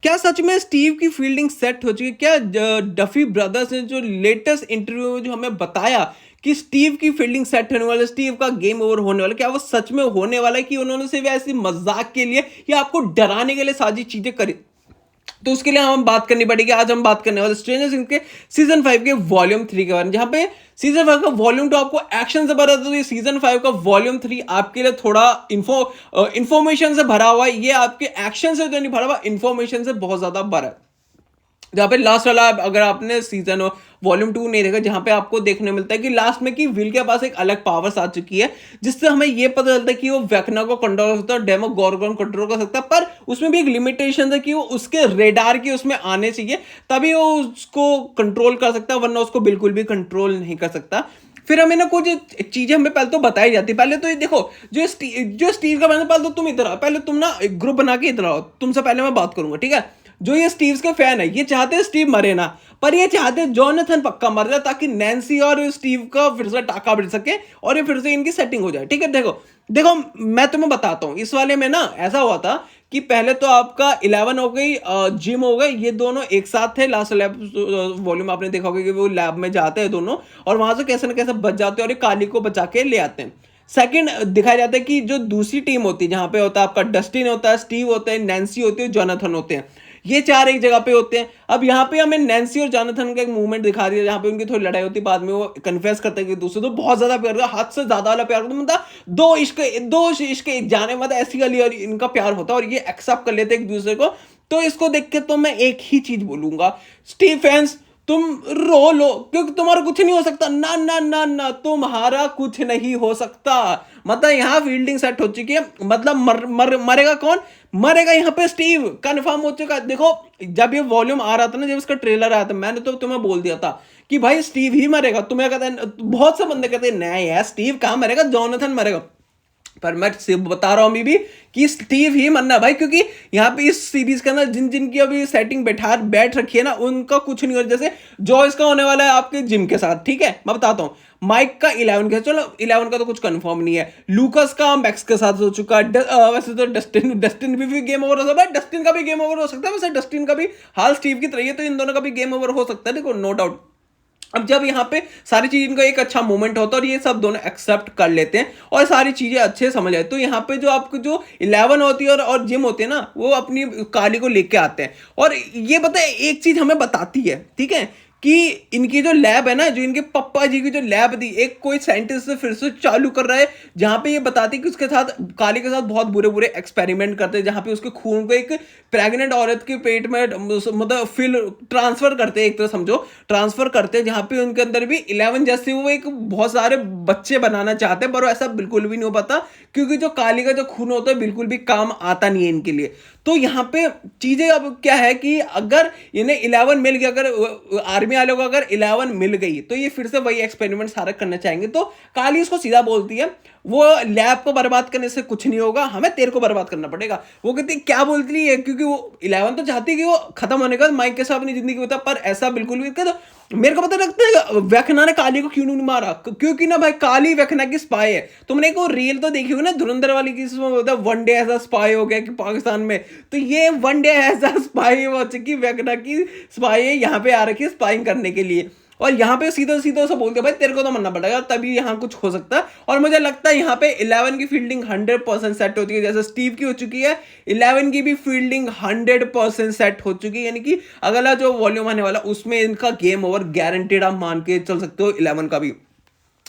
क्या सच में स्टीव की फील्डिंग सेट हो चुकी है? क्या डफी ब्रदर्स ने जो लेटेस्ट इंटरव्यू में जो हमें बताया कि स्टीव की फील्डिंग सेट होने वाला है, स्टीव का गेम ओवर होने वाला है, क्या वो सच में होने वाला है कि उन्होंने सिर्फ ऐसी मजाक के लिए या आपको डराने के लिए सारी चीजें करी? तो उसके लिए हम बात करनी पड़ेगी। आज हम बात करने वाले स्ट्रेंजर थिंग्स के सीजन 5 के वॉल्यूम 3 के बारे में, जहां पे सीजन 5 का वॉल्यूम 2 आपको एक्शन से भरा था, तो ये सीजन 5 का वॉल्यूम 3 आपके लिए थोड़ा इंफॉर्मेशन से भरा हुआ है। ये आपके एक्शन से तो नहीं भरा हुआ, इंफॉर्मेशन से बहुत ज्यादा भरा है। जहाँ पे लास्ट वाला, अगर आपने सीजन वॉल्यूम 2 नहीं देखा, जहां पे आपको देखने मिलता है कि लास्ट में कि विल के पास एक अलग पावर्स आ चुकी है, जिससे हमें ये पता चलता है कि वो वेक्ना को कंट्रोल कर सकता है, डेमोगोर्गन कंट्रोल कर सकता है, पर उसमें भी एक लिमिटेशन है कि वो उसके रेडार की उसमें आने चाहिए, तभी वो उसको कंट्रोल कर सकता है, वरना उसको बिल्कुल भी कंट्रोल नहीं कर सकता। फिर हमें ना कुछ चीजें हमें पहले तो बताई जाती है। पहले तो ये देखो, जो स्टीव का मैंने, पहले तो तुम इधर आओ, पहले तुम ना एक ग्रुप बना के इधर आओ, तुमसे पहले मैं बात करूंगा, ठीक है? जो ये स्टीव्स के फैन है, ये चाहते हैं स्टीव मरे ना, पर ये चाहते हैं जॉनथन पक्का मर जाए, ताकि नैन्सी और स्टीव का फिर से टाका भिड़ सके और ये फिर से इनकी सेटिंग हो जाए, ठीक है? देखो देखो, मैं तुम्हें बताता हूँ, इस वाले में ना ऐसा हुआ था कि पहले तो आपका 11 हो गई, जिम हो गई, ये दोनों एक साथ थे। लास्ट लैब वॉल्यूम आपने देखा होगा कि वो लैब में जाते हैं दोनों, और वहां से कैसे ना कैसे बच जाते हैं और ये काली को बचा के ले आते हैं। सेकंड दिखाया जाता है कि जो दूसरी टीम होती है, जहां पे होता है आपका डस्टिन, होता है स्टीव, होते हैं नैन्सी, होती है जोनाथन, होते हैं, ये चार एक जगह पे होते हैं। अब यहाँ पे हमें नैन्सी और जोनाथन का एक मूवमेंट दिखा दिया, जहाँ पे उनकी थोड़ी लड़ाई होती है, बाद में वो कन्फेस करते हैं कि दूसरे तो बहुत ज्यादा प्यार करता, हद से ज्यादा वाला प्यार करता, मतलब दो इश्क एक जाने, मतलब ऐसी गली और इनका प्यार होता है, और ये एक्सेप्ट कर लेते हैं एक दूसरे को। तो इसको देख के तो मैं एक ही चीज बोलूंगा, स्टीव फैंस, तुम रो लो, क्योंकि तुम्हारा कुछ नहीं हो सकता। ना ना ना ना, तुम्हारा कुछ नहीं हो सकता। मतलब यहाँ फील्डिंग सेट हो चुकी है, मतलब मरेगा कौन? मरेगा यहाँ पे स्टीव, कंफर्म हो चुका है। देखो, जब ये वॉल्यूम आ रहा था ना, जब इसका ट्रेलर आया था, मैंने तो तुम्हें बोल दिया था कि भाई स्टीव ही मरेगा। तुम्हें कहते हैं, बहुत से बंदे कहते हैं नहीं यार, स्टीव कहाँ मरेगा, जोनाथन मरेगा। पर मैं सिर्फ बता रहा हूं अभी भी कि स्टीव ही मरना है भाई, क्योंकि यहाँ पे इस सीरीज के अंदर जिन जिन की अभी सेटिंग बैठ रखी है ना, उनका कुछ नहीं हो। जैसे जॉयस का होने वाला है आपके जिम के साथ, ठीक है, मैं बताता हूँ। माइक का 11 के, चलो 11 का तो कुछ कंफर्म नहीं है। लूकस का मैक्स के साथ हो चुका है। वैसे तो डस्टिन भी गेम ओवर हो सकता है, डस्टिन का भी गेम ओवर हो सकता है। वैसे डस्टिन का भी हाल स्टीव की तरह है, तो इन दोनों का भी गेम ओवर हो सकता है, देखो, नो डाउट। अब जब यहाँ पे सारी चीज, इनका एक अच्छा मोमेंट होता है और ये सब दोनों एक्सेप्ट कर लेते हैं और सारी चीजें अच्छे समझ आए, तो यहाँ पे जो आपको जो 11 होती है और जिम होते हैं ना, वो अपनी काली को लेके आते हैं। और ये पता है, एक चीज हमें बताती है, ठीक है, कि इनकी जो लैब है ना, जो इनके पप्पा जी की जो लैब थी, एक कोई साइंटिस्ट से फिर से चालू कर रहा है, जहां पे ये बताती है कि उसके साथ, काली के साथ बहुत बुरे बुरे एक्सपेरिमेंट करते हैं, जहां पे उसके खून को एक प्रेग्नेंट औरत के पेट में मतलब फिल ट्रांसफर करते हैं, एक तरह समझो ट्रांसफर करते हैं, जहां पे उनके अंदर भी 11 जैसे वो एक बहुत सारे बच्चे बनाना चाहते हैं, पर ऐसा बिल्कुल भी नहीं हो पाता, क्योंकि जो काली का जो खून होता है बिल्कुल भी काम आता नहीं है इनके लिए। तो यहाँ पे चीजें अब क्या है कि अगर इन्हें 11 मिल गया, अगर आर्मी वालों को अगर 11 मिल गई, तो ये फिर से वही एक्सपेरिमेंट सारा करना चाहेंगे। तो काली उसको सीधा बोलती है, वो लैब को बर्बाद करने से कुछ नहीं होगा, हमें तेरे को बर्बाद करना पड़ेगा। वो कहती है क्या बोलती है, क्योंकि वो 11 तो चाहती है कि वो खत्म होने का माइक के साथ अपनी जिंदगी होता, पर ऐसा बिल्कुल भी तो मेरे को पता लगता है वेखना ने काली को क्यों नहीं मारा, क्योंकि ना भाई काली वेखना की स्पाई है। तुमने एक रील तो देखी होगी ना धुरंधर वाली की, इसमें होता है वन डे ऐसा स्पाई हो गया कि पाकिस्तान में, तो ये वन डे ऐसा स्पाई हो चुकी, वेखना की स्पाई है, यहाँ पे आ रखी है स्पाइंग करने के लिए। और यहाँ पे सीधा सीधा से बोलते भाई तेरे को तो मरना पड़ेगा, तभी यहाँ कुछ हो सकता है। और मुझे लगता है यहाँ पे 11 की फील्डिंग 100% सेट होती है, जैसे स्टीव की हो चुकी है, 11 की भी फील्डिंग 100% सेट हो चुकी है। यानी कि अगला जो वॉल्यूम आने वाला, उसमें इनका गेम ओवर गारंटेड, आप मान के चल सकते हो 11 का भी।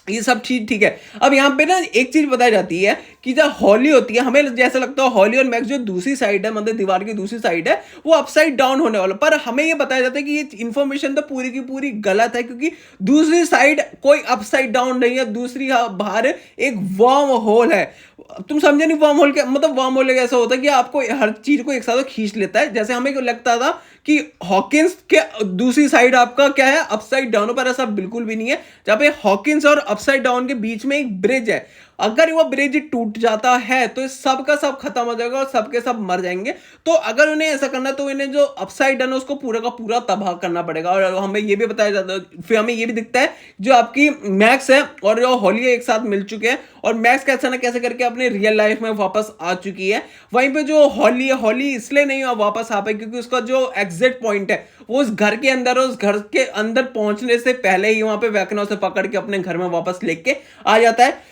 ये सब चीज ठीक है। अब यहाँ पे ना एक चीज बताई जाती है कि जब हॉली होती है, हमें जैसा लगता है हॉली और मैक्स जो दूसरी साइड है, मतलब दीवार की दूसरी साइड है, वो अपसाइड डाउन होने वाला, पर हमें ये बताया जाता है कि ये इंफॉर्मेशन तो पूरी की पूरी गलत है, क्योंकि दूसरी साइड कोई अपसाइड डाउन नहीं है, दूसरी बाहर एक वर्म होल है। तुम समझे नहीं वर्म होल के मतलब? वर्म होल ऐसा होता है कि आपको हर चीज को एक साथ खींच लेता है। जैसे हमें लगता था कि हॉकिंस के दूसरी साइड आपका क्या है, अपसाइड डाउन, पर ऐसा बिल्कुल भी नहीं है। जहां पे हॉकिंस और अपसाइड डाउन के बीच में एक ब्रिज है। अगर वो ब्रिज टूट जाता है तो सब का सब खत्म हो जाएगा और सबके सब मर जाएंगे। तो अगर उन्हें ऐसा करना है तो इन्हें जो अपसाइड है उसको पूरा का पूरा तबाह करना पड़ेगा। और हमें ये भी बताया जाता है, फिर हमें ये भी दिखता है जो आपकी मैक्स है और जो हॉली एक साथ मिल चुके हैं और मैक्स कैसे ना कैसे करके अपने रियल लाइफ में वापस आ चुकी है। वहीं पे जो हॉली है, हॉली इसलिए नहीं वापस आ पाई क्योंकि उसका जो एग्जिट पॉइंट है वो उस घर के अंदर है। उस घर के अंदर पहुंचने से पहले ही वहां पे वैकना उसे पकड़ के अपने घर में वापस लेके आ जाता है।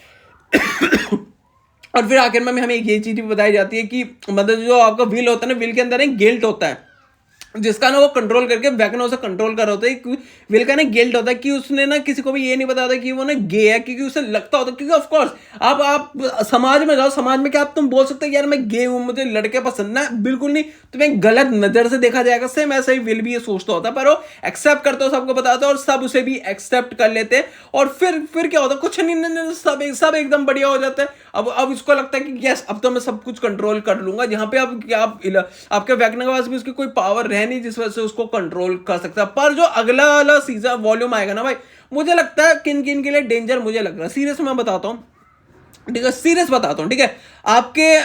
और फिर आखिर में हमें ये चीज भी बताई जाती है कि मतलब जो आपका व्हील होता है ना, व्हील के अंदर एक गिल्ट होता है जिसका ना वो कंट्रोल करके वैकनो से कंट्रोल कर रहा होता है। विल का ना गिल्ट होता है कि उसने ना किसी को भी ये नहीं बताया कि वो ना गे है, क्योंकि उसे लगता होता है, क्योंकि ऑफ कोर्स आप समाज में जाओ, समाज में क्या आप तुम बोल सकते हो यार मैं गे हूं, मुझे लड़के पसंद ना, बिल्कुल नहीं, तुम्हें गलत नजर से देखा जाएगा। सेम ऐसा ही विल भी ये सोचता होता है, पर वो एक्सेप्ट करता हो, सबको बताता है और सब उसे भी एक्सेप्ट कर लेते हैं। और फिर क्या होता है, कुछ नहीं, सब एकदम बढ़िया हो जाता है। अब इसको लगता है कि यस अब तो मैं सब कुछ कंट्रोल कर लूंगा, जहां पे अब आपके वैकना के पास भी उसकी कोई पावर है नहीं जिस वजह से उसको कंट्रोल कर सकता है। पर जो अगला वाला सीजन वॉल्यूम आएगा ना भाई, मुझे लगता है किन किन के लिए डेंजर मुझे लग रहा है। सीरियस मैं बताता हूँ, ठीक है, सीरियस बताता हूँ, ठीक है। आपके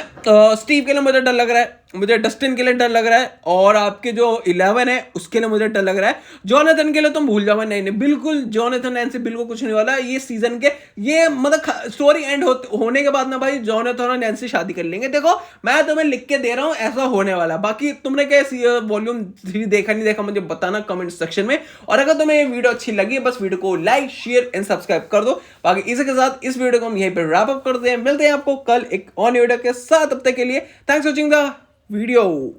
स्टीव के लिए मुझे डर लग रहा है, मुझे डस्टिन के लिए डर लग रहा है, और आपके जो 11 है उसके लिए मुझे डर लग रहा है। जॉनथन के लिए तुम भूल जाओ, नहीं बिल्कुल जॉनथन एंड से बिल्कुल कुछ नहीं वाला ये सीजन के। ये मतलब स्टोरी एंड होने के बाद ना भाई जॉनथन और नैन्सी शादी कर लेंगे। देखो मैं तुम्हें लिख के दे रहा हूं ऐसा होने वाला। बाकी तुमने क्या वॉल्यूम 3 देखा नहीं देखा मुझे बताना कमेंट सेक्शन में। और अगर तुम्हें ये वीडियो अच्छी लगी बस वीडियो को लाइक शेयर एंड सब्सक्राइब कर दो। बाकी इसी के साथ इस वीडियो को हम यहीं पर रैप अप करते हैं। मिलते हैं आपको कल एक और वीडियो के साथ, तब तक के लिए thanks for watching the video.